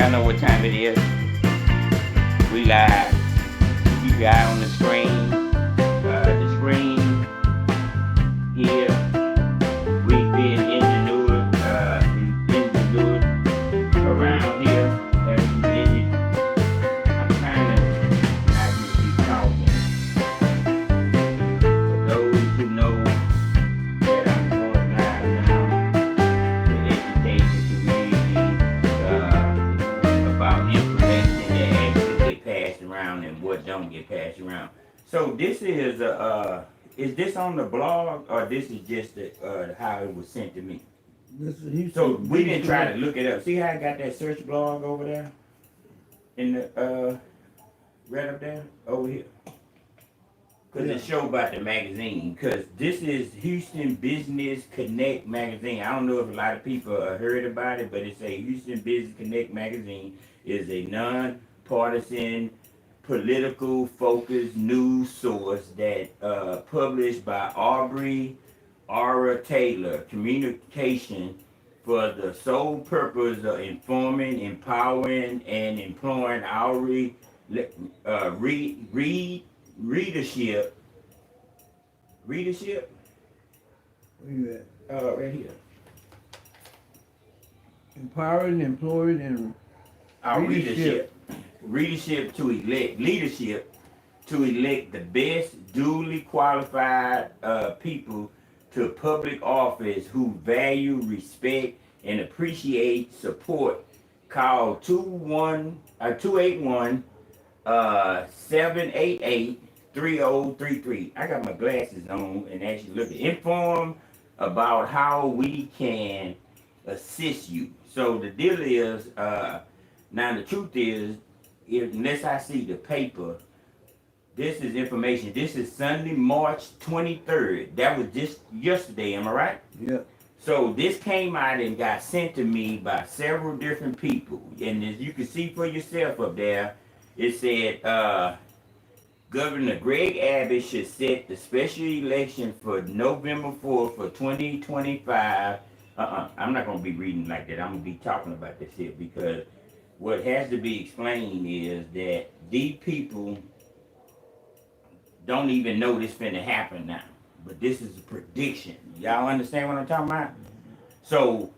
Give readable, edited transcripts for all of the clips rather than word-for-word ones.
Y'all know what time it is. We live. You got on the screen. The screen here. We've been ingenuity around here. As you did it. I'm kind of not going to be talking. For those who know that I'm going live now, the education community about information that actually get passed around and what don't get passed around. So this is this on the blog or this is just how it was sent to me? So we didn't try to look it up. See how I got that search blog over there in the right up there over here. Because it show about the magazine. Because this is Houston Business Connect magazine. I don't know if a lot of people heard about it, but it's a Houston Business Connect magazine. Is a non-partisan, political focused news source that published by Aura Taylor Communication for the sole purpose of informing, empowering, and employing our readership. Readership? Where you at? Right here. Empowering, employed, and Our readership to elect leadership to elect the best duly qualified people to public office who value, respect, and appreciate support. Call 281 788-3033. I got my glasses on and actually look at inform about how we can assist you. So the deal is, now the truth is, unless I see the paper, this is information. This is Sunday, March 23rd. That was just yesterday, am I right? yeah. So this came out and got sent to me by several different people. And as you can see for yourself up there, it said Governor Greg Abbott should set the special election for November 4th for 2025. I'm not going to be reading like that. I'm going to be talking about this here because what has to be explained is that these people don't even know this finna happen now. But this is a prediction. Y'all understand what I'm talking about? So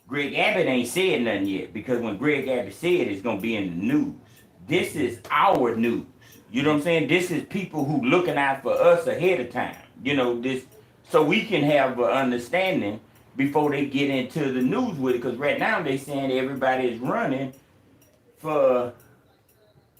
Greg Abbott ain't said nothing yet because when Greg Abbott said it's gonna be in the news. This is our news. You know what I'm saying? This is people who looking out for us ahead of time. You know, this so we can have an understanding before they get into the news with it. Because right now they saying everybody is running for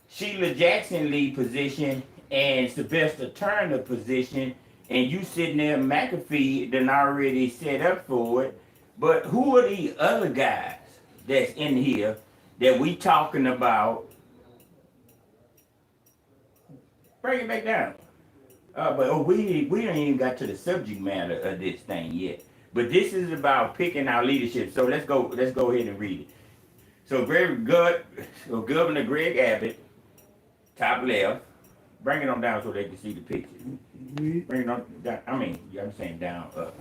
Sheila Jackson lead position and Sylvester Turner position, and you sitting there, McAfee done already set up for it. But who are the other guys that's in here that we talking about? Bring it back down. We ain't even got to the subject matter of this thing yet. But this is about picking our leadership. So let's go ahead and read it. So Governor Greg Abbott, top left. Bring it on down so they can see the picture. Bring it on down. I'm saying down, up.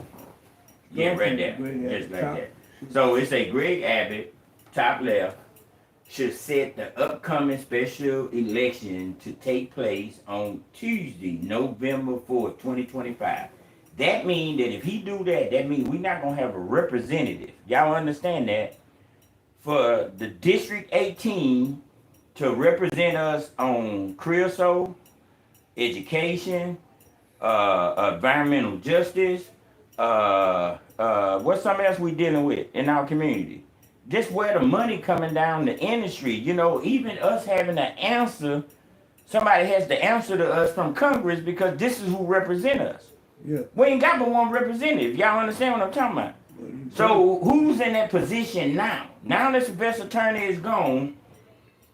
Yeah, right there. Just like that. So it's a Greg Abbott, top left, should set the upcoming special election to take place on Tuesday, November 4th, 2025. That means that if he do that, that means we're not going to have a representative. Y'all understand that? For the District 18 to represent us on creosote, education, environmental justice, what's something else we dealing with in our community? Just where the money coming down the industry, you know, even us having to answer, somebody has to answer to us from Congress because this is who represent us. Yeah. We ain't got but one representative. Y'all understand what I'm talking about? So who's in that position now? Now that Sylvester Turner is gone,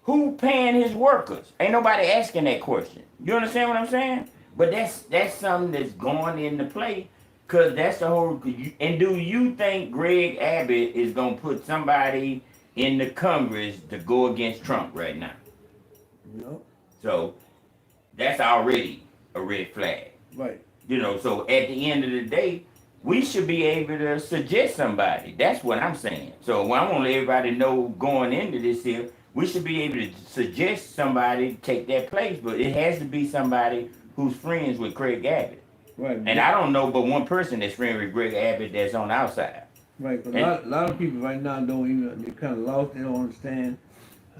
who paying his workers? Ain't nobody asking that question. You understand what I'm saying? But that's something that's going into play, cause that's the whole. And do you think Greg Abbott is gonna put somebody in the Congress to go against Trump right now? No. So that's already a red flag. Right. You know. So at the end of the day, we should be able to suggest somebody. That's what I'm saying. So I want to let everybody know going into this here, we should be able to suggest somebody to take that place, but it has to be somebody who's friends with Craig Abbott. Right. And I don't know but one person that's friends with Greg Abbott that's on our side. Right. And A lot of people right now don't even, they're kind of lost. They don't understand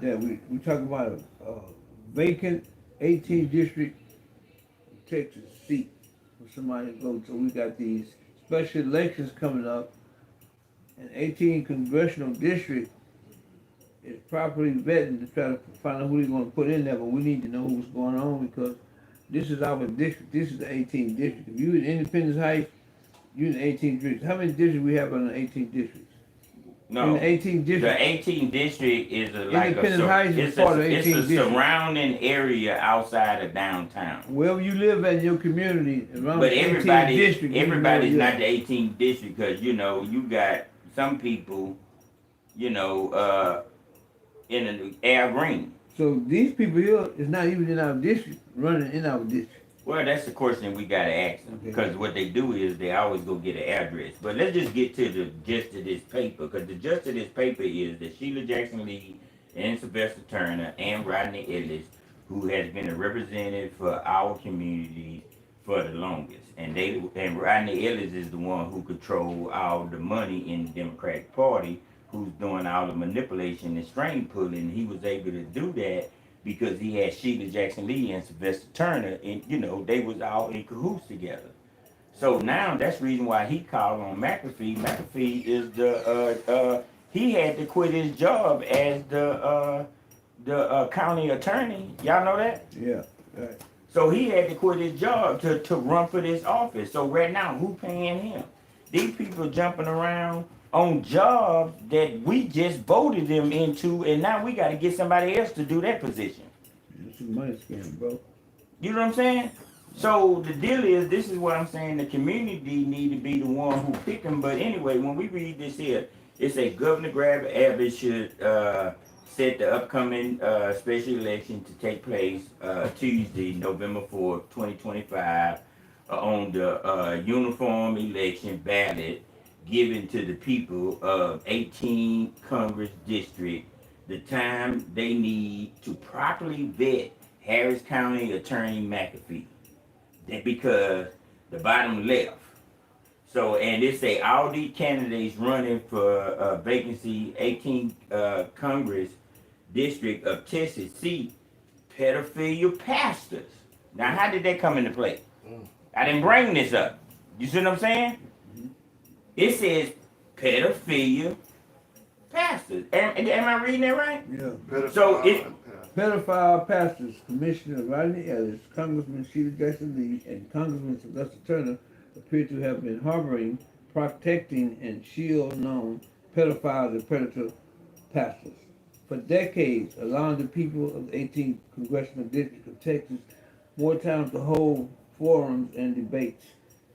that we talk about a vacant 18th district Texas seat for somebody to go to. We got these special elections coming up, and 18 congressional district is properly vetting to try to find out who they're going to put in there. But we need to know what's going on because this is our district. This is the 18th district. If you in Independence Heights, you in the 18th district. How many districts we have in the 18th district? no, In the 18th district. the 18th district is like Independence Heights is it's part of a, the it's 18th a district. surrounding area outside of downtown. Wherever you live at in your community, around But the 18th district, everybody's you know, not the 18th district because you know you got some people, you know, in the Al Green. So these people here is not even in our district, running in our district. Well, that's the question we gotta ask them Okay. because what they do is they always go get an address. But let's just get to the gist of this paper because the gist of this paper is that Sheila Jackson Lee and Sylvester Turner and Rodney Ellis, who has been a representative for our community for the longest, and Rodney Ellis is the one who control all the money in the Democratic Party, who's doing all the manipulation and string pulling. He was able to do that because he had Sheila Jackson Lee and Sylvester Turner, and you know they was all in cahoots together. So now that's the reason why he called on McAfee. McAfee is the he had to quit his job as the county attorney. Y'all know that? Yeah, right. So he had to quit his job to run for this office. So right now, who paying him? These people jumping around on jobs that we just voted them into, and now we got to get somebody else to do that position. It's a money scam, bro. You know what I'm saying? So the deal is, this is what I'm saying, the community need to be the one who pick them. But anyway, when we read this here, it says Governor Greg Abbott should set the upcoming special election to take place Tuesday, November 4th, 2025, on the uniform election ballot given to the people of 18 Congress District the time they need to properly vet Harris County Attorney McAfee. That because the bottom left. So, and it say all these candidates running for vacancy 18 Congress District of Texas seat, pedophilia pastors. Now, how did that come into play? I didn't bring this up. You see what I'm saying? It says pedophilia pastors. Am I reading that right? Yeah. So it Pedophile pastors, Commissioner Rodney Ellis, Congressman Sheila Jackson Lee, and Congressman Sylvester Turner appear to have been harboring, protecting, and shield known pedophiles and predator pastors for decades, allowing the people of the 18th Congressional District of Texas more time to hold forums and debates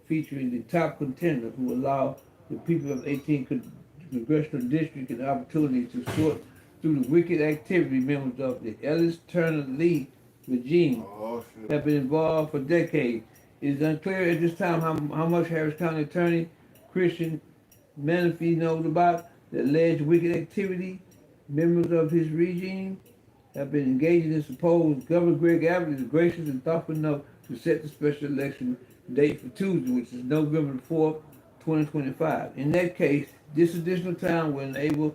featuring the top contenders who allow the people of 18th Congressional District an opportunity to sort through the wicked activity members of the Ellis Turner Lee regime have been involved for decades. It is unclear at this time how much Harris County Attorney Christian Menifee knows about the alleged wicked activity. Members of his regime have been engaging in supposed Governor Greg Abbott is gracious and thoughtful enough to set the special election date for Tuesday, which is November 4th, 2025. In that case, this additional time will enable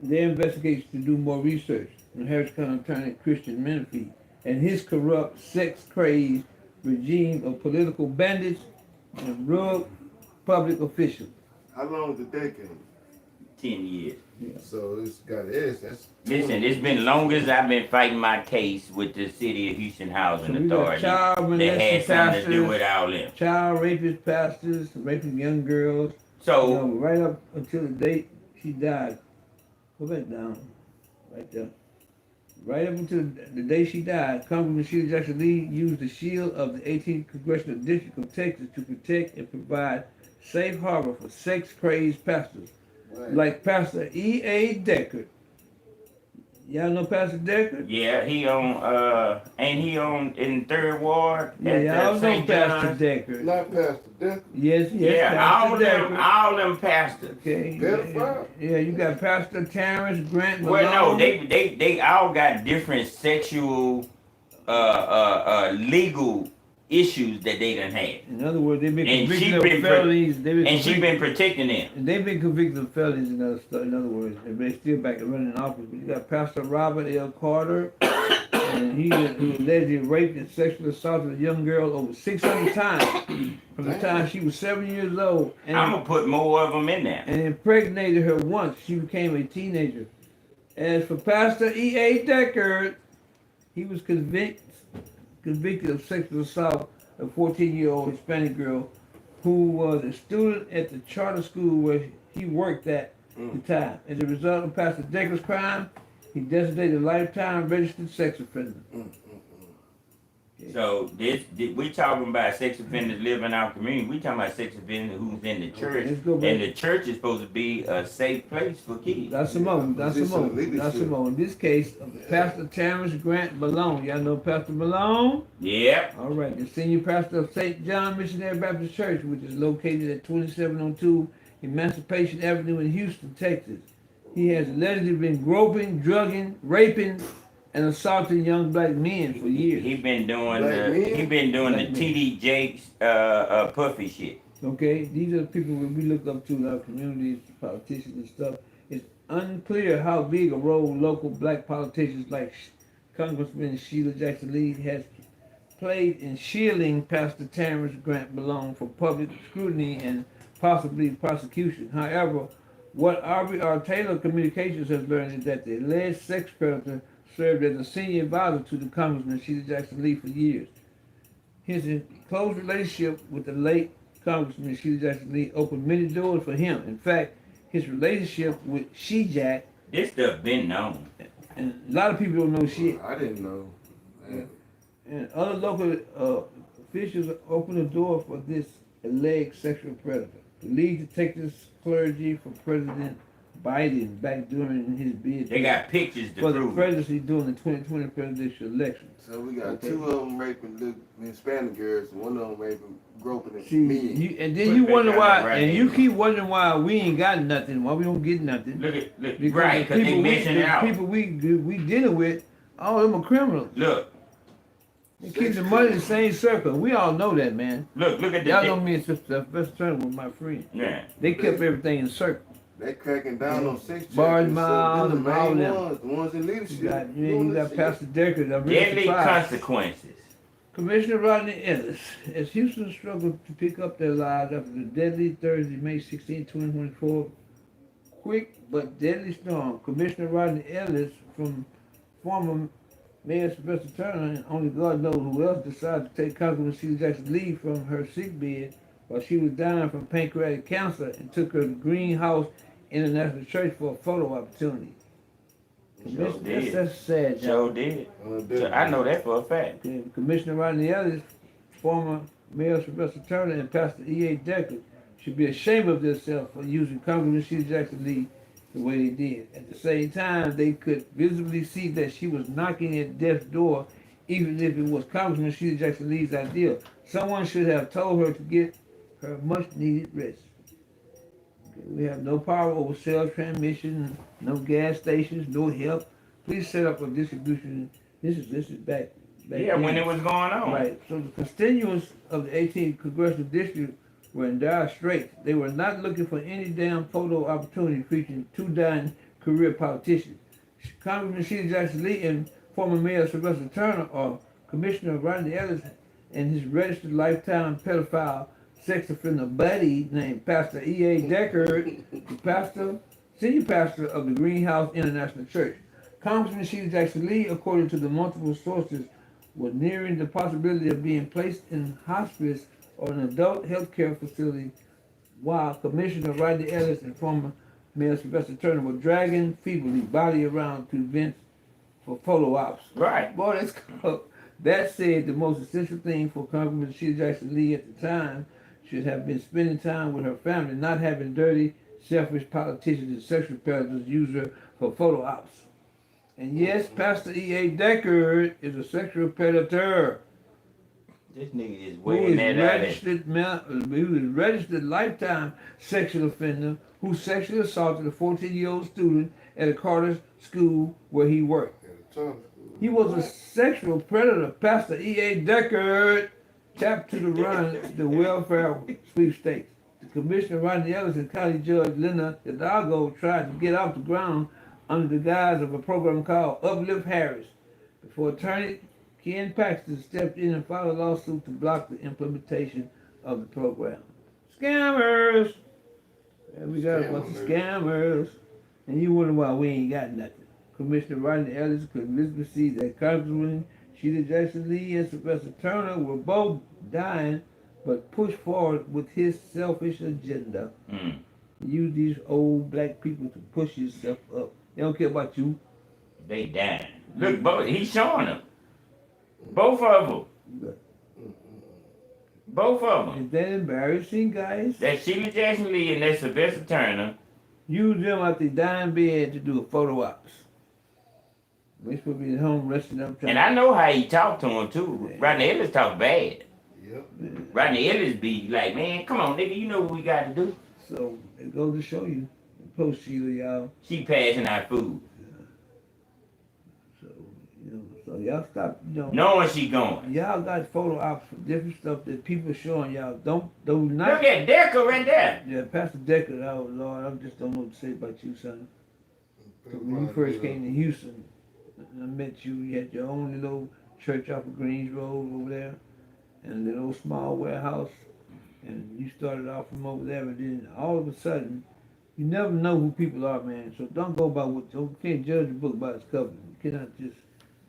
their investigators to do more research on Harris County Attorney Christian Menifee and his corrupt, sex-crazed regime of political bandits and rogue public officials. How long is the decade? 10 years. So it's got that's Listen, it's been long as I've been fighting my case with the City of Houston Housing So we got Authority. child They had molesting something to do pastors, with all them. child rapist pastors, raping young girls. So, You know, right up until the date she died. Go back down. Right there. Right up until the day she died, Congressman Sheila Jackson Lee used the shield of the 18th Congressional District of Texas to protect and provide safe harbor for sex-crazed pastors. right. Like Pastor E.A. Deckard, Y'all know Pastor Decker? Yeah, he on ain't he on in Third Ward Yeah, at y'all know St. Pastor John's? Decker. Not Pastor Decker. Yes, Yeah, Pastor Decker. all them pastors. Okay. Pedophile. Yeah, you got Pastor Terrence Grant Well, no, Malone. they all got different sexual legal issues that they done had, In other words, they've been and convicted of felonies. she been protecting them. And they've been convicted of felonies in other stuff. In other words, and they're still back and running in office. But you got Pastor Robert L. Carter, and he allegedly raped and sexually assaulted a young girl over 600 times from the time she was 7 years old, I'm and, gonna put more of them in there. and impregnated her once she became a teenager. As for Pastor E.A. Deckard, he was convicted of sexual assault of a 14-year-old Hispanic girl who was a student at the charter school where he worked at the time. As a result of Pastor Deckard's crime, he designated a lifetime registered sex offender. So we talking about sex offenders living in our community. We talking about sex offenders who's in the church, Let's go back. and the church is supposed to be a safe place for kids. That's Simone. In this case, Pastor Terrence Grant Malone. Y'all know Pastor Malone? Yep. All right, the senior pastor of St. John Missionary Baptist Church, which is located at 2702 Emancipation Avenue in Houston, Texas. He has allegedly been groping, drugging, raping, and assaulting young black men for years. He been doing Black the men. TD Jakes puffy shit. Okay, these are the people that we look up to in our communities, politicians and stuff. It's unclear how big a role local black politicians like Congressman Sheila Jackson Lee has played in shielding Pastor Terrence Grant Malone from public scrutiny and possibly prosecution. However, what RBR Taylor Communications has learned is that the alleged sex predator served as a senior advisor to the Congressman Sheila Jackson Lee for years. His close relationship with the late Congressman Sheila Jackson Lee opened many doors for him. In fact, his relationship with She-Jack, This stuff been known. and a lot of people don't know shit, I didn't know. Man. and other local officials opened the door for this alleged sexual predator. The lead detectives clergy for President Biden back during his bid They got pictures to for the prove it. presidency during the 2020 presidential election. So we got Okay. two of them raping little Hispanic girls, and one of them raping, groping See, men. and then Put you that wonder down why, right and there. you keep wondering why we ain't got nothing, why we don't get nothing. Look, right, because they missing the out. people we dealing with, all of them are criminals. Look, They keep the money in the same circle. We all know that, man. look at Y'all the know me and Sister Turner was my friend. yeah. They kept everything in circle. They cracking down on sex Barge trafficking, Miles so and them all the main them. ones, the ones in leadership. You got, doing you got this Pastor Decker. I'm really Deadly surprised. consequences. Commissioner Rodney Ellis, as Houston struggled to pick up their lives after the deadly Thursday, May 16, 2024, quick but deadly storm, Commissioner Rodney Ellis, from former Mayor Sylvester Turner, and only God knows who else, decided to take Congressman Sheila Jackson Lee from her sick bed while she was dying from pancreatic cancer and took her to Greenhouse International Church for a photo opportunity. Sure did. That's sad, Sure y'all. did. shit. So I know that for a fact. Okay, Commissioner Rodney Ellis, former Mayor Sylvester Turner, and Pastor E.A. Deckard should be ashamed of themselves for using Congressman Sheila Jackson Lee the way they did. At the same time, they could visibly see that she was knocking at death's door, even if it was Congressman Sheila Jackson Lee's idea. Someone should have told her to get her much-needed rest. Okay, we have no power over cell transmission, no gas stations, no help. Please set up a distribution. This is back Yeah, then. when it was going on. Right. So the constituents of the 18th Congressional District were in dire straits. They were not looking for any damn photo opportunity featuring two dying career politicians. Congressman Sheila Jackson Lee and former Mayor Sylvester Turner, or Commissioner Rodney Ellis and his registered lifetime pedophile sex offender buddy named Pastor E.A. Deckard, the senior pastor of the Greenhouse International Church. Congressman Sheila Jackson Lee, according to the multiple sources, was nearing the possibility of being placed in hospice or an adult health care facility, while Commissioner Rodney Ellis and former Mayor Sylvester Turner were dragging feebly body around to events for photo ops. Right. Boy, that's cool. That said, the most essential thing for Congressman Sheila Jackson Lee at the time should have been spending time with her family, not having dirty, selfish politicians and sexual predators use her for photo ops. And yes, Pastor E.A. Deckard is a sexual predator This nigga is who weighing is that out. registered lifetime sexual offender who sexually assaulted a 14-year-old student at a Carter school where he worked. He was a sexual predator. Pastor E.A. Deckard tapped to run the welfare sweepstakes. The Commissioner Rodney Ellis and County Judge Linda Hidalgo tried to get off the ground under the guise of a program called Uplift Harris before attorney Ken Paxton stepped in and filed a lawsuit to block the implementation of the program. Scammers! And we got a bunch of scammers. And you wonder why we ain't got nothing. Commissioner Rodney Ellis could Elizabeth see that Congresswoman Sheila Jackson Lee and Sylvester Turner were both dying, but pushed forward with his selfish agenda. Use these old black people to push yourself up. They don't care about you. They dying. Look, both he's showing them. Both of them. Both of them. Is that embarrassing, guys? That Sheila Jackson Lee and that Sylvester Turner. Use them out the dying bed to do a photo ops. We're supposed to be at home resting up. And I know how he talked to him too. Yeah. Rodney Ellis talk bad. Yep. Rodney Ellis be like, man, come on, nigga, you know what we got to do. So it goes to show you. Post Sheila, y'all. She passing out food. So, so y'all stop, Knowing she going. Y'all got photo ops for different stuff that people showing y'all. Don't not. Look at Decker right there. Yeah, Pastor Decker. Oh Lord, I just don't know what to say about you, son. When you first came to Houston, I met you. You had your own little church off of Greens Road over there, and a little small warehouse. And you started off from over there, and then all of a sudden, you never know who people are, man. So don't go by what you can't judge a book by its cover. You cannot just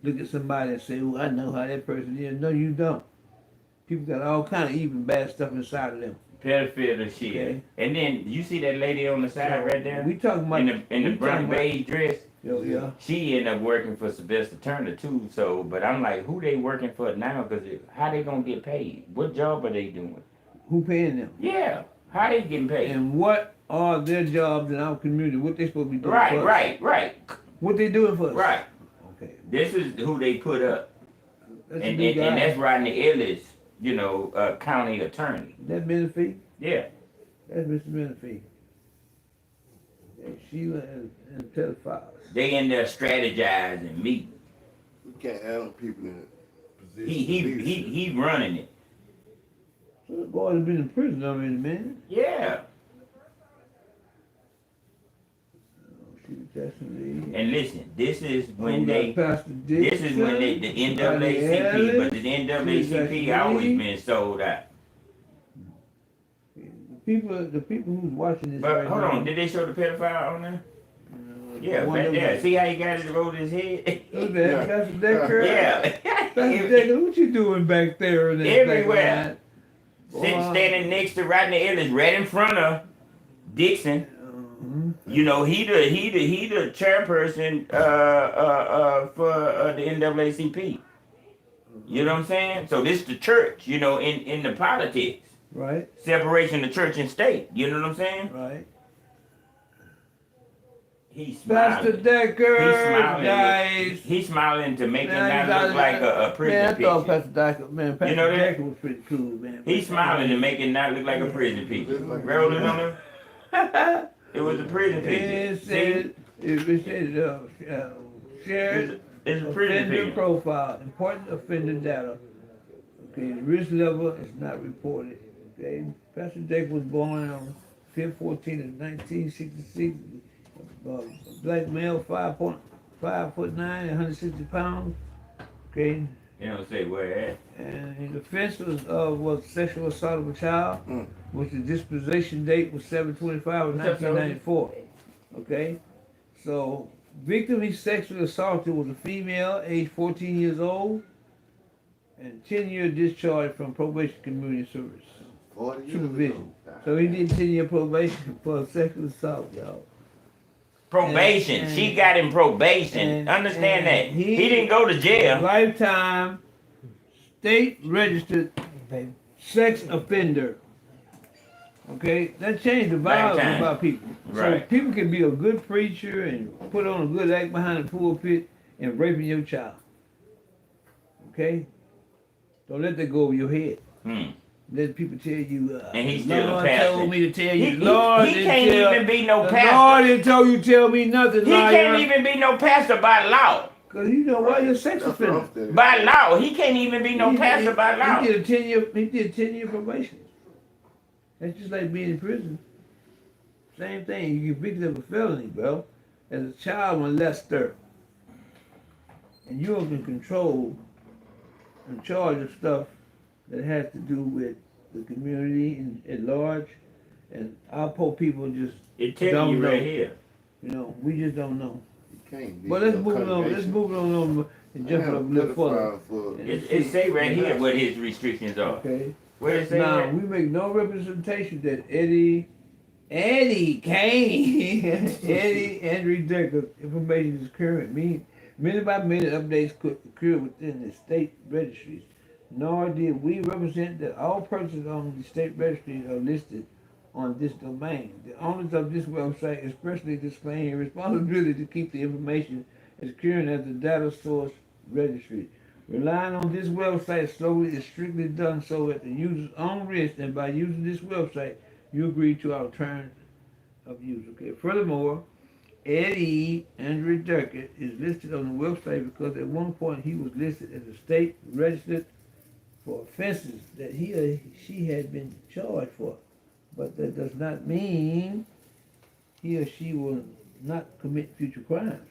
look at somebody and say, "Oh, I know how that person is." No, you don't. People got all kind of even bad stuff inside of them. Pedophile shit. Okay. And then you see that lady on the side right there We talking about in the brown beige dress. Yeah. She ended up working for Sylvester Turner too. So, but I'm like, who they working for now? Because how they gonna get paid? What job are they doing? Who paying them? Yeah, how they getting paid? And what are their jobs in our community? What they supposed to be doing for us? Right. What they doing for us? Right. Okay. This is who they put up. That's And a big guy. that's Rodney Ellis, county attorney. That Menifee? Yeah. That's Mr. Menifee. And Sheila and pedophiles. They in there strategizing, meeting. We can't have them people in a position. He running it. So the boys have been in prison already, man. Yeah. Sheila Jackson Lee. And listen, this is when Pastor Dixon, this is when the NAACP, but the NAACP always been sold out. The people who's watching this But right hold now, on, did they show the pedophile on there? Yeah, one back of there. them- See how he got it over his head? Look at that, Pastor Decker. Yeah. Pastor Decker, what you doing back there in that Everywhere. back Sitting line? standing next to Rodney Ellis, right in front of Dixon. You know, he the chairperson for the NAACP. You know what I'm saying? So this the church, in the politics. Right, Separation of church and state. You know what I'm saying? right. He's Pastor smiling. Decker, He's smiling. guys. He's smiling to make him Man, not look like a prison Man, I thought picture. Pastor Decker, Pastor You know that? Decker was pretty cool, man. He's smiling to make it not look like a prison picture. Rolling on him. It was a prison picture. It See? said, shared It's a prison offender picture. profile, important offender data. Okay, the risk level is not reported. Okay, Pastor Decker was born on February 14 of 1966. Black male, 5'9", 160 pounds. Okay, They don't say where at. and his offense was sexual assault of a child, which the disposition date was 7/25 of 1994. Okay, so victim he sexually assaulted was a female, age 14 years old, and 10-year discharge from probation community service 40 years supervision. ago. So he did 10-year probation for sexual assault, y'all. Probation. And- She got him probation. and- Understand that. and He didn't go to jail. Lifetime state registered sex offender. Okay, that changed the vibe Lifetime. about people. So Right. people can be a good preacher and put on a good act behind the pulpit, and raping your child. Okay? Don't let that go over your head. Let people tell you, And he's the still a Lord pastor. told me to tell you. He Lord can't didn't tell, even be no the pastor. Lord didn't tell you tell me nothing, He can't even be no pastor by law. Because you know why you're a sex offender. By law. He can't even be no pastor by law. He did a 10-year probation. That's just like being in prison. Same thing. You get convicted of a felony, bro. As a child molester. And you're in control and charge of stuff that has to do with the community at large. And our poor people just It tells don't you know. right here. You know, we just don't know. Can't be But let's no move on. Let's congregation. move on and jump I a have little further. pedophile for- It say right here what his restrictions are. Okay. Where it say Now that? we make no representation that Eddie Kane, Eddie Andrew Decker information is current. Minute by minute updates could occur within the state registries. Nor did we represent that all persons on the state registries are listed on this domain. The owners of this website expressly disclaim responsibility to keep the information as current as the data source registry. Relying on this website solely is strictly done so at the user's own risk, and by using this website, you agree to our terms of use. Okay. Furthermore, Eddie Andrew Durkett is listed on the website because at one point he was listed as a state registered for offenses that he or she had been charged for. But that does not mean he or she will not commit future crimes.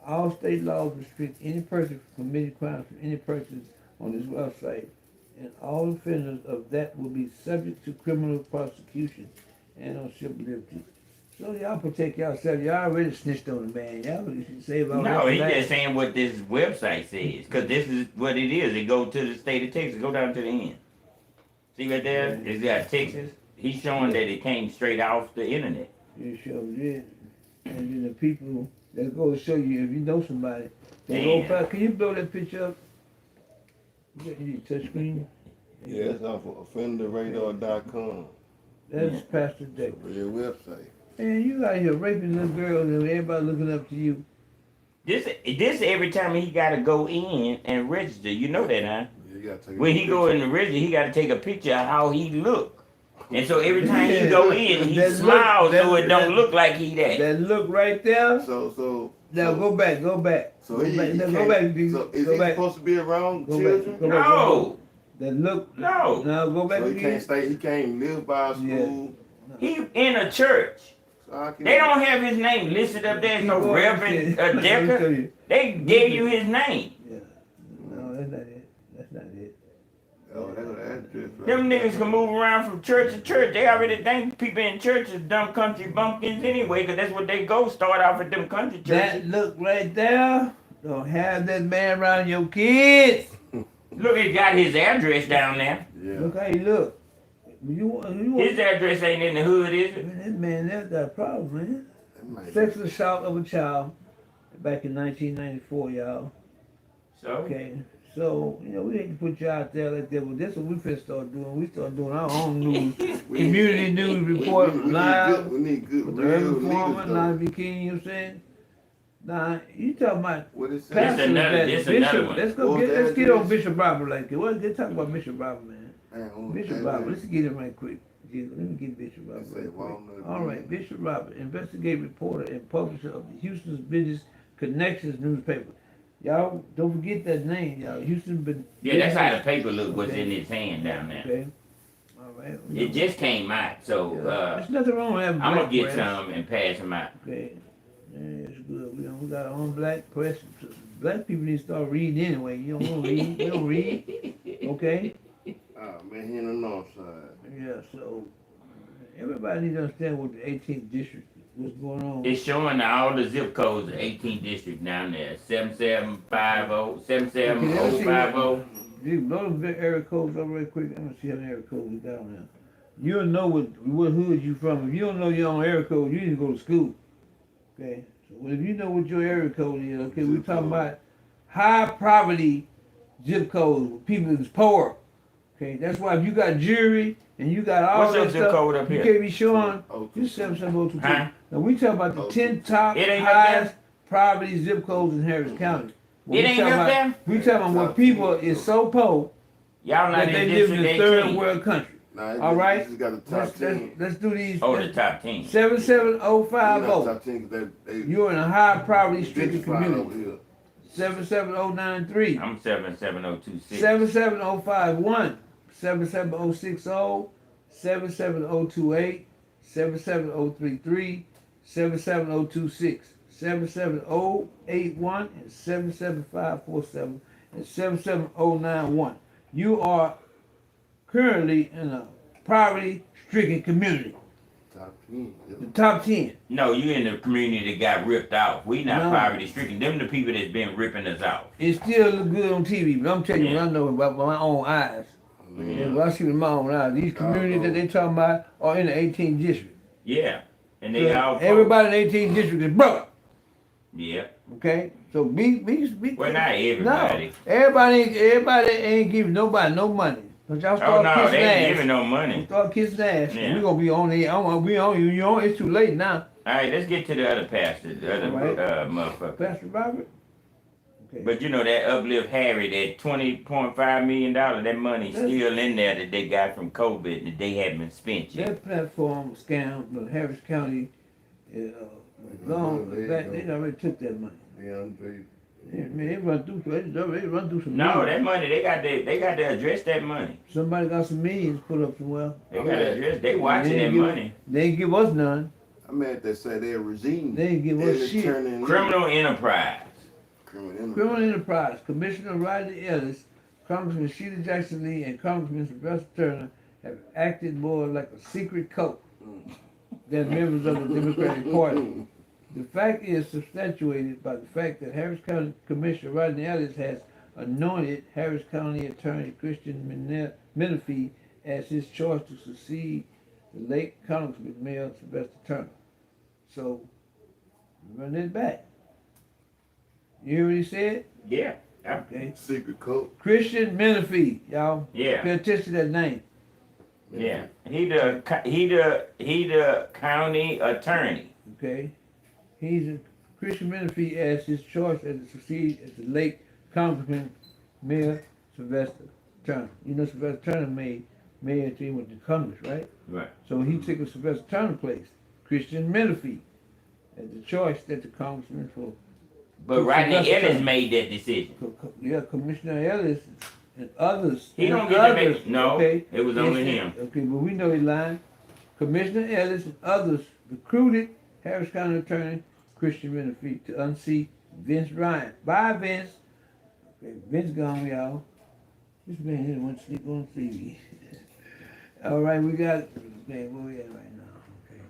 All state laws restrict any person from committing crimes from any person on this website, and all offenders of that will be subject to criminal prosecution and on civil liberty. So y'all protect yourself. Y'all already snitched on the man. Y'all should save all No, that. he's just saying what this website says. Because this is what it is. It goes to the state of Texas. Go down to the end. See right there? It's got Texas. He's showing that it came straight off the internet. You sure did. And then the people that go to show you if you know somebody. They go back. Can you blow that picture up? You need a touch screen? Yeah, it's off of offenderradar.com. That's Pastor Decker. Their website. Man, you out here raping little girls and everybody looking up to you. This every time he got to go in and register. You know that, huh? Yeah, you gotta take When he go in the register, he got to take a picture of how he look. And so every time he go in, he smiles so it don't look like he that. That look right there. So Now go back. So Go back. So is Go he back. supposed to be around Go children? back. Go back. No, That look. no. Now go back So he again. can't stay. He can't live by a school. He in a church. So how can They don't have his name listed up there. There's no Keep going. Reverend Let me show Decker. you. They gave you his name. Yeah. No, that's not it. That's not it. Oh, that's what address. Right? Them niggas can move around from church to church. They already think people in churches dumb country bumpkins anyway, because that's what they go. Start off at them country That churches. look right there. Don't have that man around your kids. Look, it got his address down there. Yeah. Look how he look. You want, His address ain't in the hood, is it? man, that man, that's got a problem, man. That might be- Sexual assault of a child back in 1994, y'all. So, Okay, so, you know, we hate to put you out there like that, but that's what we finna start doing. We start doing our own news, community news report live We need good with the real urban farmer, leaders, though. Lonnie King, you know what I'm saying? Now, you talking about What is that? pastors another- that this Bishop, another one. let's go What get, was let's that get on address? Bishop Robert like that. Let's talk about Bishop Robert, man. Man, who was Bishop that? Robert, let's get him right quick. Let me get Bishop Robert. Let's say Right quick. Walnut All right, Green. Bishop Robert, investigative reporter and publisher of the Houston's Business Connections newspaper. Y'all don't forget that name, y'all. yeah, that's how the paper look what's in his hand down there. Okay. All right. It just came out, so There's nothing wrong with having I'm black gonna get press. some and pass them out. Okay. Yeah, it's good. We got our own black press. Black people need to start reading anyway. You don't want to read. You don't read. Okay. Oh man, he in the north side. Yeah. So everybody needs to understand what the 18th district what's going on. It's showing all the zip codes of 18th district down there. 77550, 77050. Dude, blow them area codes up real quick. I'm gonna see how many area codes is down there. You'll know what hood you from. If you don't know your own area code, you need to go to school. Okay. So if you know what your area code is, okay, we're talking about high poverty zip codes. People is poor. Okay, that's why if you got jewelry and you got all What's that your zip stuff, code up you here? can't be showing. Oh, Just 77022. Huh? Now we talking about the 10 top It ain't like highest, poverty zip codes in Harris County. It ain't up there? We talking about what people is so poor Y'all not that they in live in District a third 18. world country. Nah, All right? This has got the top 10. Let's do these. Oh, the top 10. 77050. Top 10 'cause they You're in a high poverty stricken gentrified over community. here. 77093. I'm 77026. 77051. 77060. 77028. 77033. 77026. 77081 and 77547 and 77091. You are currently in a poverty-stricken community. Top 10. The top 10. No, you in the community that got ripped off. We not No. poverty stricken. Them the people that's been ripping us off. It still look good on TV, but I'm telling you what I know about my own eyes. Yeah. And what I see with my own eyes. These communities that they talking about are in the 18th district. Yeah. And they all poor. Everybody in the 18th district is broke. Yeah. Okay? So be Well, not everybody. No. Everybody ain't giving nobody no money. But y'all Oh start no, kissing they ain't ass. giving no money. Start kissing ass. Yeah. We gonna be on there. We on you. You on? It's too late now. All right, let's get to the other pastor, the other All right. motherfucker. Pastor Robert. Okay. But you know that Uplift Harry, that $20.5 million, that money still in there that they got from COVID that they haven't spent yet. That platform scam, but Harris County, long back, they already took that money. Yeah, they Man, they run through some. No, millions. that money they got to address that money. Somebody got some millions put up somewhere. They got to address. They watching that money. They ain't give us none. I meant they say they're a regime. They ain't give us They're shit. turning Criminal enterprise. Criminal Enterprise, Commissioner Riley Ellis, Congressman Sheila Jackson Lee, and Congressman Sylvester Turner have acted more like a secret cult than members of the Democratic Party. The fact is substantiated by the fact that Harris County Commissioner Rodney Ellis has anointed Harris County Attorney Christian Menifee as his choice to succeed the late Congressman Mayor Sylvester Turner. So, run it back. You hear what he said? Yeah. Okay. Secret code. Christian Menifee, y'all. Yeah. Pay attention to that name. Yeah. He the county attorney. Okay. He's a Christian Menifee as his choice as to succeed as the late Congressman Mayor Sylvester Turner. You know Sylvester Turner made mayor until he went to Congress, right? Right. So he took a Sylvester Turner place. Christian Menifee as the choice that the congressman for. But Rodney Ellis made that decision. Yeah, Commissioner Ellis and others. He don't and get to others, make. No, okay? it was only him. Okay, but we know he lied. Commissioner Ellis and others recruited Harris County Attorney Christian Menifee to unseat Vince Ryan. Bye, Vince. Okay, Vince gone, y'all. This man here went to sleep on TV. All right, we got. Okay, where we at right now? Okay.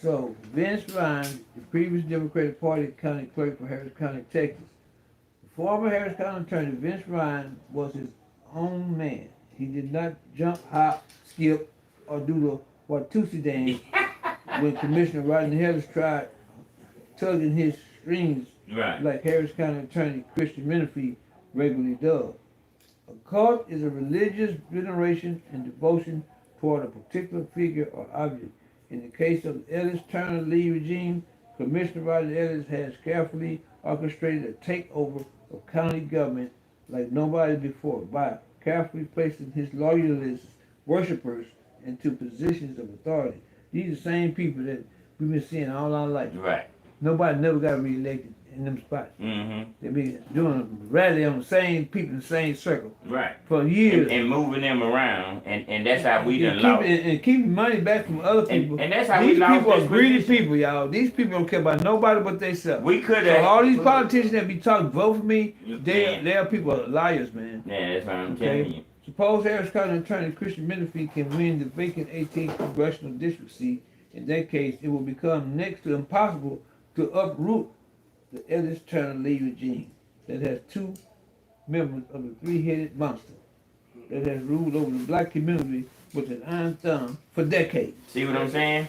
So Vince Ryan, the previous Democratic Party county clerk for Harris County, Texas. The former Harris County Attorney Vince Ryan was his own man. He did not jump, hop, skip, or do the Watusi dance when Commissioner Rodney Ellis tried tugging his strings Right. like Harris County Attorney Christian Menifee regularly does. A cult is a religious veneration and devotion toward a particular figure or object. In the case of the Ellis-Turner Lee regime, Commissioner Rodney Ellis has carefully orchestrated a takeover of county government like nobody before by carefully placing his loyalists, worshipers, into positions of authority. These are the same people that we've been seeing all our life. Right. Nobody never got reelected in them spots. Mm-hmm. They be doing a rally on the same people in the same circle Right. for years. And moving them around, and that's how we done and lost. keeping money back from other people. And that's how These we lost people are this greedy position. people, y'all. These people don't care about nobody but themselves. We could So have. all these politicians that be talking, vote for me, You they can't. are people are liars, man. Yeah, that's what I'm Okay. telling you. Suppose Harris County Attorney Christian Menifee can win the vacant 18th congressional district seat. In that case, it will become next to impossible to uproot the Ellis-Turner Lee regime that has two members of the three-headed monster that has ruled over the black community with an iron thumb for decades. See what I'm saying?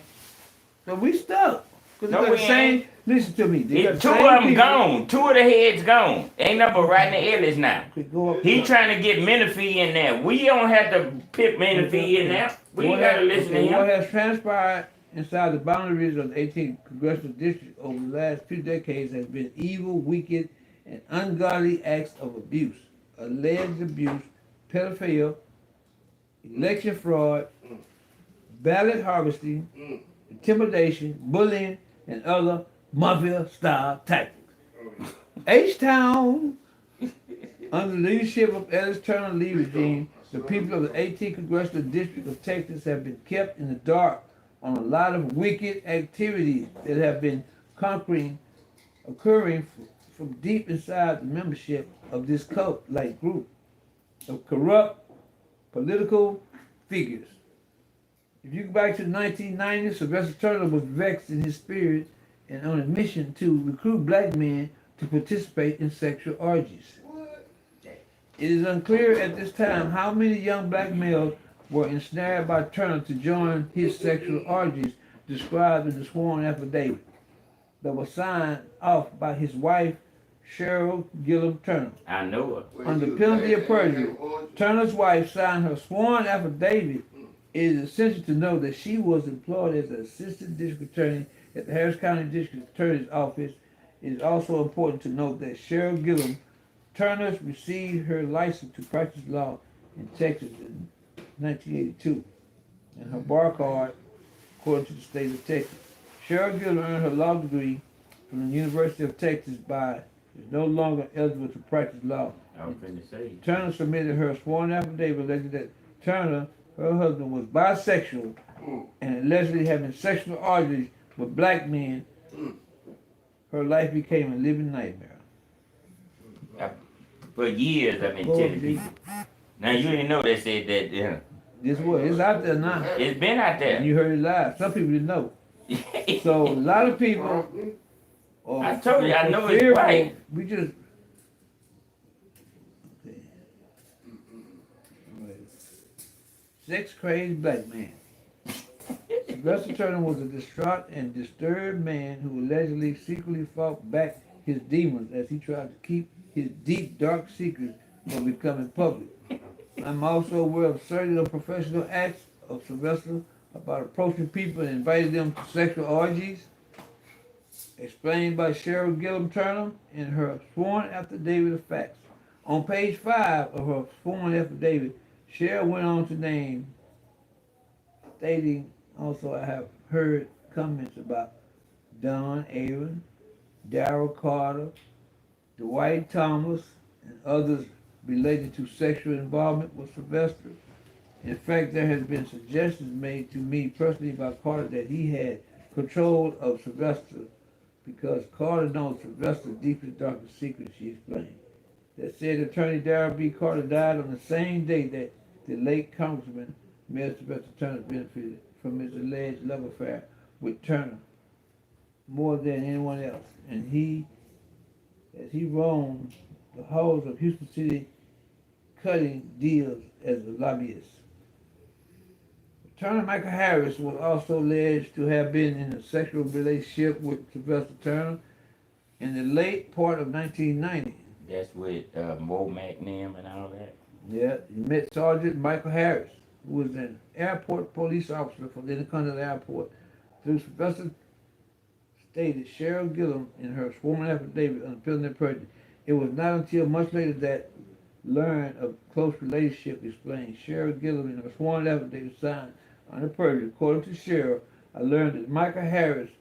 So we stuck. Because No, they got we the same, ain't. listen to me. They got the Two of same them people- gone. Two of the heads gone. Ain't nothing but Rodney Ellis now. Could go up He front. trying to get Menifee in there. We don't have to put Menifee in there. We ain't got to listen to What him. has transpired inside the boundaries of the 18th Congressional District over the last few decades has been evil, wicked, and ungodly acts of abuse, alleged abuse, pedophilia, election fraud, ballot harvesting, intimidation, bullying, and other mafia-style tactics. H-Town, under the leadership of Ellis Turner Lee regime, the people of the 18th Congressional District of Texas have been kept in the dark on a lot of wicked activities that have been occurring from deep inside the membership of this cult-like group of corrupt political figures. If you go back to the 1990s, Sylvester Turner was vexed in his spirit and on a mission to recruit black men to participate in sexual orgies. It is unclear at this time how many young black males were ensnared by Turner to join his sexual orgies described in the sworn affidavit that was signed off by his wife, Cheryl Gillum Turner. I know her. Under penalty of perjury, Turner's wife signed her sworn affidavit. It is essential to know that she was employed as an assistant district attorney at the Harris County District Attorney's Office. It is also important to note that Cheryl Gillum Turner received her license to practice law in Texas in 1982, and her bar card, according to the state of Texas. Cheryl Gillum earned her law degree from the University of Texas, is no longer eligible to practice law. I was going to say. Turner submitted her sworn affidavit alleging that Turner, her husband, was bisexual and allegedly having sexual orgies with black men. Her life became a living nightmare. For years I've been telling people. Now you didn't know they said that, yeah. This was, it's out there now. It's been out there. And you heard it live. Some people didn't know. So a lot of people I told you, I know it's right. We just sex crazed black man. Sylvester Turner was a distraught and disturbed man who allegedly secretly fought back his demons as he tried to keep his deep, dark secrets from becoming public. I'm also aware of certain unprofessional acts of Sylvester about approaching people and inviting them to sexual orgies, explained by Cheryl Gillum Turner in her sworn affidavit of facts. On page 5 of her sworn affidavit, Cheryl went on to name, stating, also I have heard comments about Don Aaron, Darrell Carter, Dwight Thomas, and others related to sexual involvement with Sylvester. In fact, there has been suggestions made to me personally by Carter that he had control of Sylvester because Carter knows Sylvester's deepest, darkest secret, she explained. That said, attorney Darrell B. Carter died on the same day that the late Congressman Mayor Sylvester Turner benefited from his alleged love affair with Turner more than anyone else. And as he roamed the halls of Houston City cutting deals as a lobbyist. Turner Michael Harris was also alleged to have been in a sexual relationship with Sylvester Turner in the late part of 1990. That's with Womack Nim and all that. Yeah, he met Sergeant Michael Harris, who was an airport police officer for the Intercontinental Airport. Through Sylvester stated Cheryl Gillum in her sworn affidavit on penalty of perjury. It was not until much later that learned of close relationship, explained Cheryl Gillum in her sworn affidavit signed under perjury. According to Cheryl, I learned that Michael Harris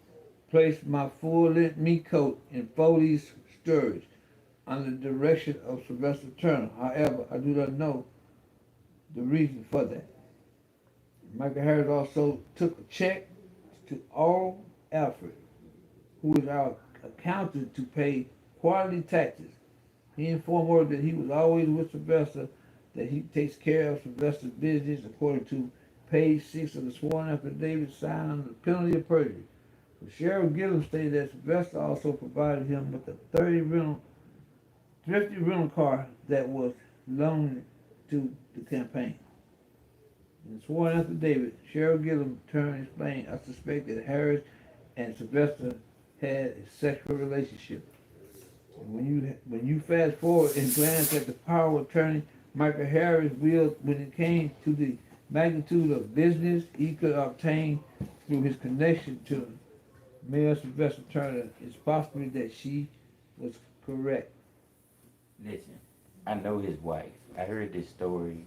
placed my full-length meat coat in Foley's storage under the direction of Sylvester Turner. However, I do not know the reason for that. Michael Harris also took a check to Oral Alfred, who is our accountant, to pay quarterly taxes. He informed her that he was always with Sylvester, that he takes care of Sylvester's business, according to page 6 of the sworn affidavit signed under the penalty of perjury. So Cheryl Gillum stated that Sylvester also provided him with a thrifty rental car that was loaned to the campaign. In the sworn affidavit, Cheryl Gillum Turner explained, I suspect that Harris and Sylvester had a sexual relationship. And when you fast forward and glance at the power of attorney Michael Harris wielded when it came to the magnitude of business he could obtain through his connection to Mayor Sylvester Turner, it's possible that she was correct. Listen, I know his wife. I heard this story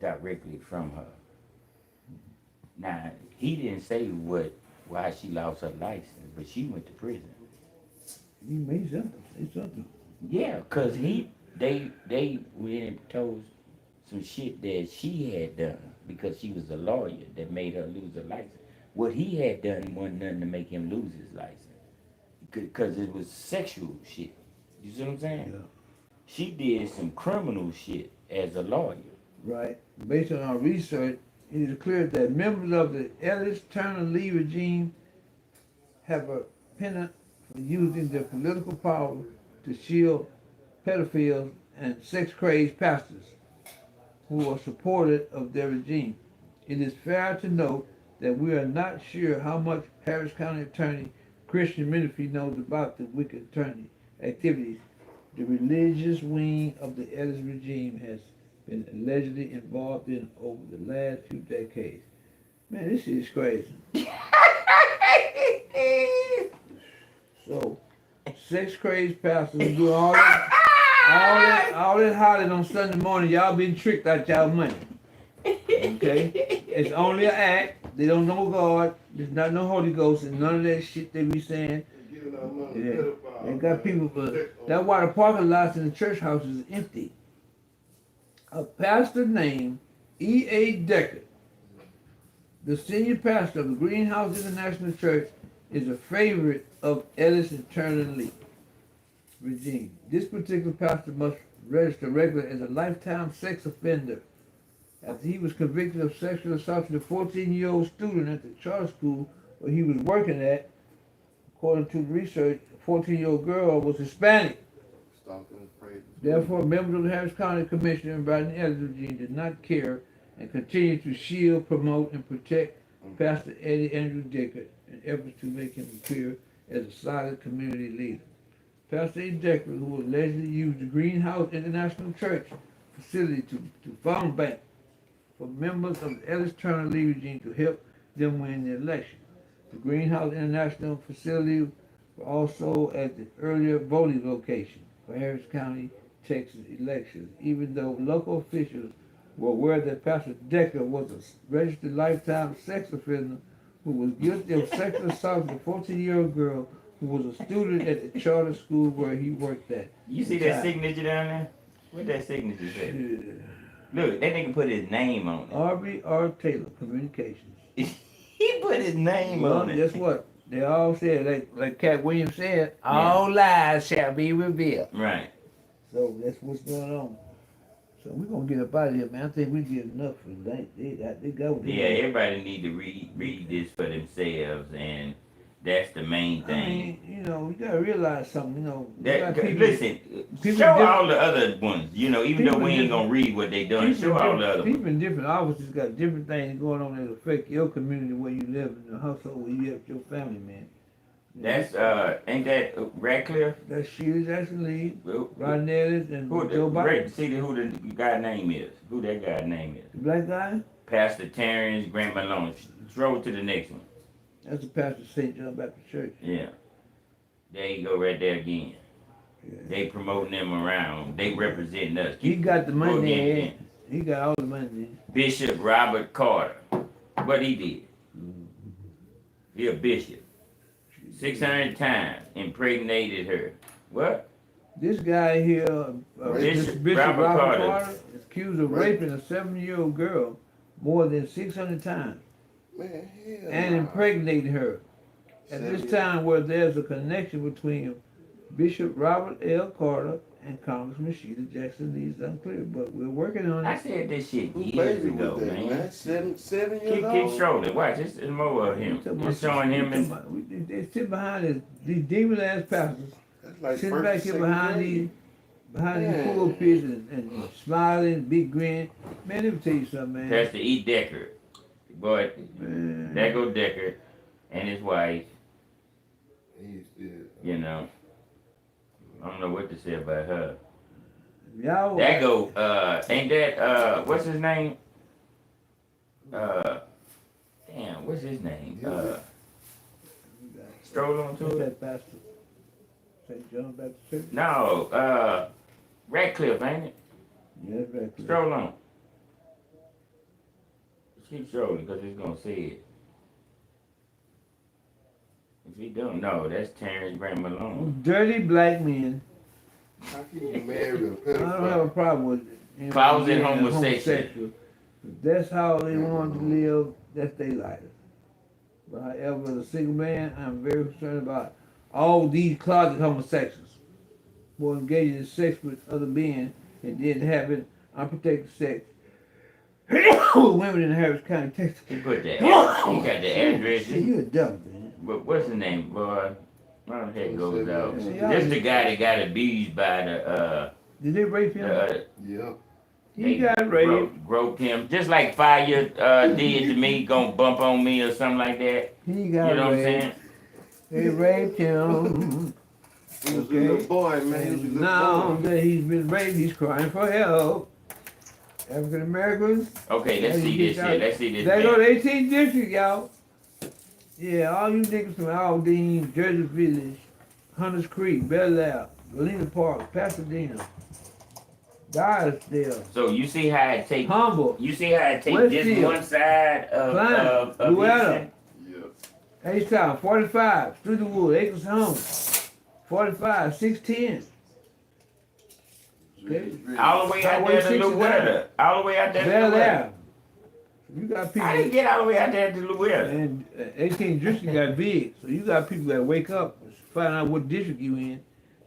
directly from her. Now, he didn't say why she lost her license, but she went to prison. He made something. Say something. Yeah, cause they went and told some shit that she had done because she was a lawyer that made her lose her license. What he had done wasn't nothing to make him lose his license, cause it was sexual shit. You see what I'm saying? Yeah. She did some criminal shit as a lawyer. Right. Based on our research, it is clear that members of the Ellis Turner Lee regime have a penchant for using their political power to shield pedophiles and sex-crazed pastors who are supportive of their regime. It is fair to note that we are not sure how much Harris County Attorney Christian Ministry knows about the wicked attorney activities the religious wing of the Ellis regime has been allegedly involved in over the last few decades. Man, this shit is crazy. So, sex-crazed pastors do all that hollering on Sunday morning. Y'all been tricked out y'all money. Okay? It's only an act. They don't know God. There's not no Holy Ghost and none of that shit they be saying. Yeah. They got people, but that's why the parking lots in the church houses is empty. A pastor named E.A. Decker, the senior pastor of the Greenhouse International Church, is a favorite of Ellis and Turner Lee regime. This particular pastor must register regularly as a lifetime sex offender after he was convicted of sexual assault of a 14-year-old student at the charter school where he was working at. According to research, a 14-year-old girl was Hispanic. Therefore, members of the Harris County Commission inviting the Ellis regime did not care and continued to shield, promote, and protect Pastor Eddie Andrew Decker in efforts to make him appear as a solid community leader. Pastor Eddie Decker, who allegedly used the Greenhouse International Church facility to fund bank for members of the Ellis Turner Lee regime to help them win the election. The Greenhouse International facility was also at the earlier voting location for Harris County, Texas elections, even though local officials were aware that Pastor Decker was a registered lifetime sex offender who was guilty of sexual assault of a 14-year-old girl who was a student at the charter school where he worked at. You see that signature down there? What that signature say? Look, that nigga put his name on it. Aubrey R. Taylor, Communications. He put his name on it. Guess what? They all said, like Cat Williams said, all lies shall be revealed. Right. So that's what's going on. So we're going to get up out of here, man. I think we get enough for that. They got what they Yeah, everybody need to read this for themselves, and that's the main thing. I mean, you know, you got to realize something, you know. Listen, show all the other ones, you know, even though we ain't going to read what they done, show all the other ones. People in different offices got different things going on that affect your community where you live in the household where you have your family, man. That's, ain't that Radcliffe? That's Sheila Jackson Lee, Rodney Ellis, and Joe Biden. See who the guy name is. Who that guy name is. The black guy? Pastor Terrence Grant Malone. Throw to the next one. That's the pastor of St. John Baptist Church. Yeah. There you go right there again. Yeah. They promoting them around. They representing us. He got the money. He got all the money. Bishop Robert Carter. What he did. He a bishop. 600 times impregnated her. What? This guy here, Bishop Robert Carter, is accused of raping a 7-year-old girl more than 600 times. Man, and impregnated her. At this time where there's a connection between Bishop Robert L. Carter and Congressman Sheila Jackson Lee is unclear, but we're working on it. I said this shit years ago, man. 7 years old. Keep strolling. Watch, it's more of him. It's showing him. They sit behind these demon-ass pastors, like sitting back here behind these pulpits and smiling, big grin. Man, let me tell you something, man. Pastor E. Decker. Boy, there go Decker and his wife. You know, I don't know what to say about her. That go, ain't that, what's his name? Damn, what's his name? Yeah. Stroll on What's to it. that pastor? St. John Baptist Church? No, Radcliffe, ain't it? Yes, right. Stroll on. Keep strolling because it's gonna say it. If he don't know, that's Terrence Grant Malone. Dirty black men. How can you marry a I don't have a pedophile? problem with it. Closet Being a homosexual. If that's how they want to live, that's their life. But however, as a single man, I'm very concerned about all these closet homosexuals who are engaging in sex with other men and then having unprotected sex with women in Harris County, Texas. He put the he got the address. See, you a dumb man. But what's the name, boy? My head goes out. See, This the guy that got abused by the Did they rape him? Yeah. He got raped. Groped him, just like Fire did to me, gonna bump on me or something like that. He You got know what I'm saying? raped. They raped him. He was a little boy, man. He was a And little now boy. that he's been raped, he's crying for help. African Americans. Okay, let's see this here. Let's see this. They go Man. to 18th district, y'all. Yeah, all you niggas from Aldine, Jersey Village, Hunters Creek, Bel Air, Galena Park, Pasadena, Dyersdale, So you see how it take. Humboldt, You see how it take just Westfield, one side of Louetta, Yeah. H-Town, 45, through the wood, Acres Home, 45, 610. Okay. all the way out Highway there to 69. Louetta. All the way out there to Bel Louetta. Air. You got people. I didn't get all the way out there to Louetta. And 18th district got big, so you got people that wake up, find out what district you in,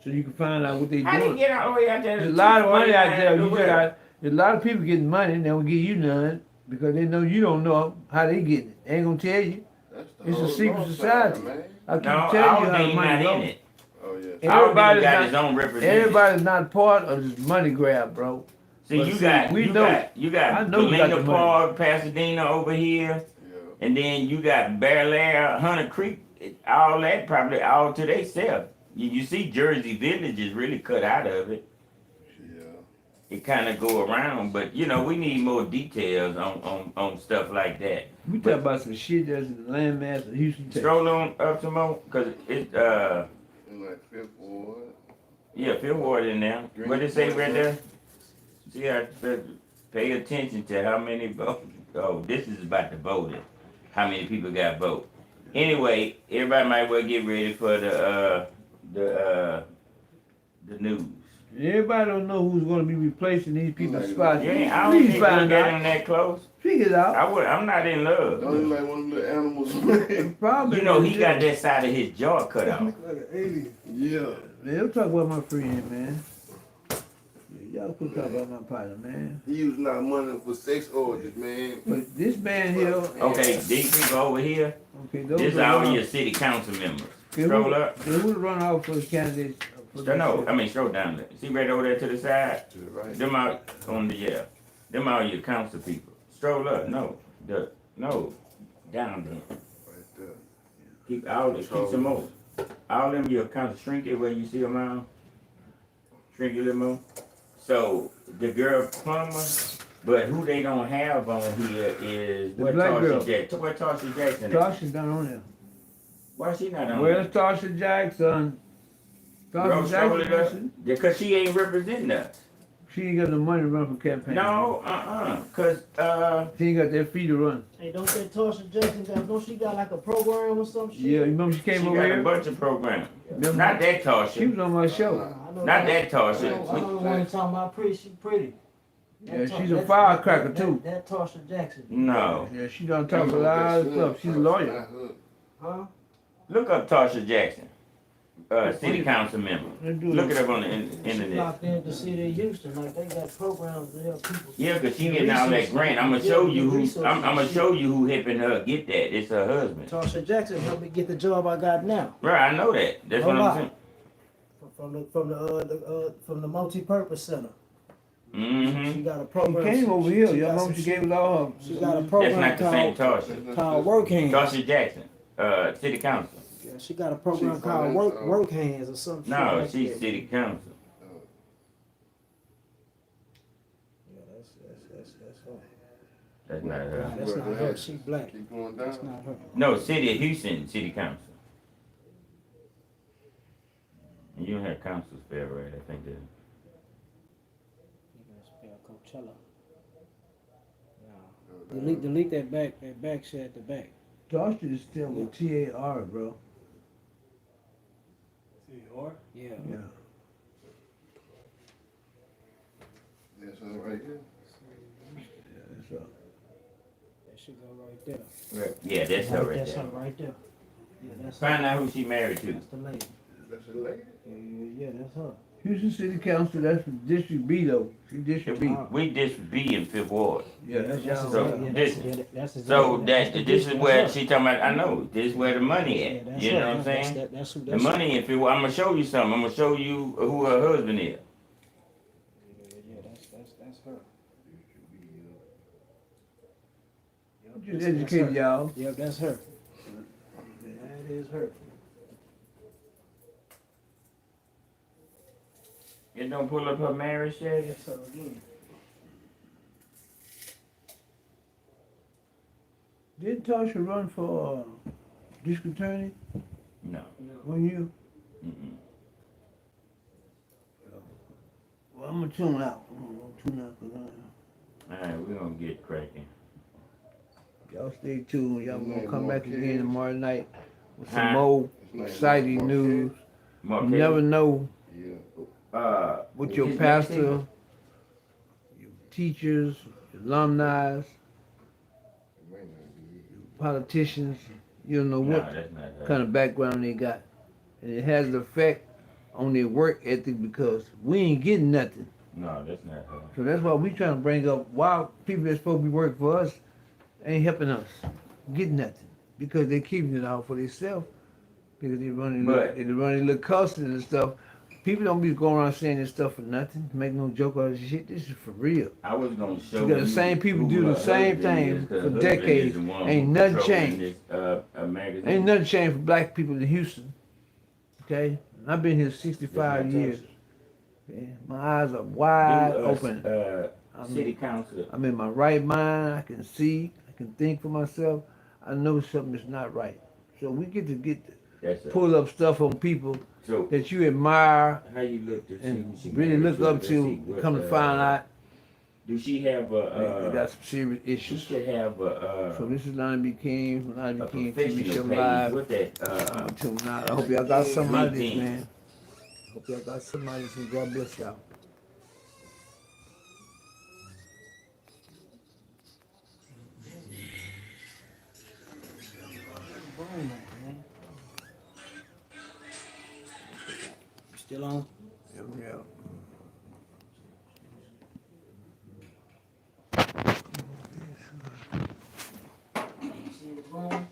so you can find out what they I didn't doing. get all the way out there to There's a lot of money out 249 there. You Louetta. got there's a lot of people getting money, and they don't give you none because they know you don't know how they getting it. They ain't gonna tell you. That's the It's a whole secret north society. side, man. I keep No, telling you how the Aldine money not in goes. it. Oh, yeah. And Aldine everybody's got not- his own representative. Everybody's not part of this money grab, bro. See, But you see, got we you know. got you I got know you got Galena the money. Park, Pasadena over here, Yeah. and then you got Bel Air, Hunter Creek, all that probably all to themselves. You see Jersey Village is really cut out of it. Yeah. It kind of go around, but you know we need more details on stuff like that. We talk about some shit that's in the landmass of Houston, Texas. Stroll on up some more, cause it In like Fifth Ward. yeah, Fifth Ward in there. What it say right there? See, I pay attention to how many votes. Oh, this is about the voting. How many people got vote? Anyway, everybody might well get ready for the news. Everybody don't know who's gonna be replacing these people's Like, spots. You ain't, I don't Please think look find at out. them that close. Figure it out. I'm not in love. Don't look like one of the little animals, man. Probably. You know he got that side of his jaw cut off. Like an alien. Yeah. Man, don't talk about my friend, man. Yeah, y'all quit talking about my partner, man. He using our money for sex orgies, man. But this man here, Okay, these people over here, okay, those this is are all run- your city council members. okay, Stroll up. Who run off for the candidates? No, I mean stroll down there. See right over there to the side? To the right. Them out on the them all your council people. Stroll up, no, down there. Right there. Keep some more. All them your council shrink it where you see them out. Shrink it a little more. So the girl plumber, but who they don't have on here is The black girl. Where Tasha Jackson is? Tasha's down on there. Why she not on Where's Tasha Jackson? there? Tasha Jackson, Because she ain't representing us. she ain't got the money to run for campaign. No, cause She ain't got that fee to run. Hey, don't that Tasha Jackson got, don't she got like a program or some shit? Yeah, you remember she she came over got a here? bunch of programs. Remember? Not that She Tasha. was on my show. I know Not that I know Tasha. the one you talking about pretty, she pretty. Yeah, she's a firecracker too. That Tasha Jackson. No. Yeah, she done talk a lot of stuff. She's a lawyer. Huh? Look up Tasha Jackson, city council member. Look it up on the She internet. locked in the city of Houston, like they got programs to help people. Yeah, cause she getting all that grant. I'm gonna show you who. I'm gonna show you who helping her get that. It's her husband. Tasha Jackson helped me get the job I got now. Right, I know that. That's what I'm saying. From the multi-purpose center. Mm-hmm. She got a She program. came over here. She Y'all got know some she shit. gave us all her. She got a That's program not the same called, Tasha. called Work Hands. Tasha Jackson, city council. Yeah, she got a program She's called from- Work Hands or something. No, like she's that. city council. Yeah, that's her. That's not Nah, her. that's not her. She black. Keep going That's down. not her. No, City of Houston City Council. And you don't have council spell right, I think that. You gonna spell Coachella. No. Delete that back shit at the back. Tasha is still with TAR, bro. Yeah. Yeah. That's her right here. Yeah, that's all. That should go right there. Right. Yeah, that's her right That's there. her right there. Yeah, that's Find her. out who she married to. That's the lady. That's her lady. Yeah, that's her. Houston City Council, that's District B though. She District B. We just be in Fifth Ward. Yeah, that's That's y'all. So, yeah, this- that's So that's that this is that's where her. she talking about. I know this is where the money Yeah, at. that's You her. know what I'm That's- saying? That's who. The That's money. If it, I'm gonna show you something. I'm gonna show you who her husband is. Yeah, that's her. Just educate y'all. Yeah, that's her. That is her. It don't pull up her marriage yet. That's her again. Didn't Tasha run for district attorney No. when you? Mm-mm. Well, I'm gonna tune out. I'm gonna tune out 'cause All right, we're gonna get cracking. y'all stay tuned. Y'all gonna come back again tomorrow night with some Huh? more His name exciting Marquez. news. Mark You never know Yeah. what your his pastor, name your teachers, alumni, It may not be. politicians. You don't know No, what that's not her. kind of background they got, and it has an effect on their work ethic because we ain't getting nothing. No, that's not her. So that's why we trying to bring up why people that's supposed to be working for us ain't helping us get nothing because they keeping it all for themselves because they running But- they running little customers and stuff. People don't be going around saying this stuff for nothing, make no joke out of this shit. This is for real. I was gonna show You got the same people who do the her same husband thing is, 'cause for her husband decades. is the one Ain't who nothing controlling changed. This, magazine. Ain't nothing changed for black people in Houston. Okay, and I've been here 65 That's not years. Okay? My eyes are wide open. I'm- City council. I'm in my right mind. I can see. I can think for myself. I know something is not right. So we get to That's her. pull up stuff on people So that you admire how you look to see and who she really married look up Let's to. see what, Come to find out, Do she have they a? got some serious She issues. should have So this is Lonnie B. King. Lonnie B. a King TV professional show page live. with that. I'm tuning out. I hope y'all got some out of this, LinkedIn. man. Hope y'all got some out of this, and God bless y'all. Boom, man. You still on? Yeah. You see the boom?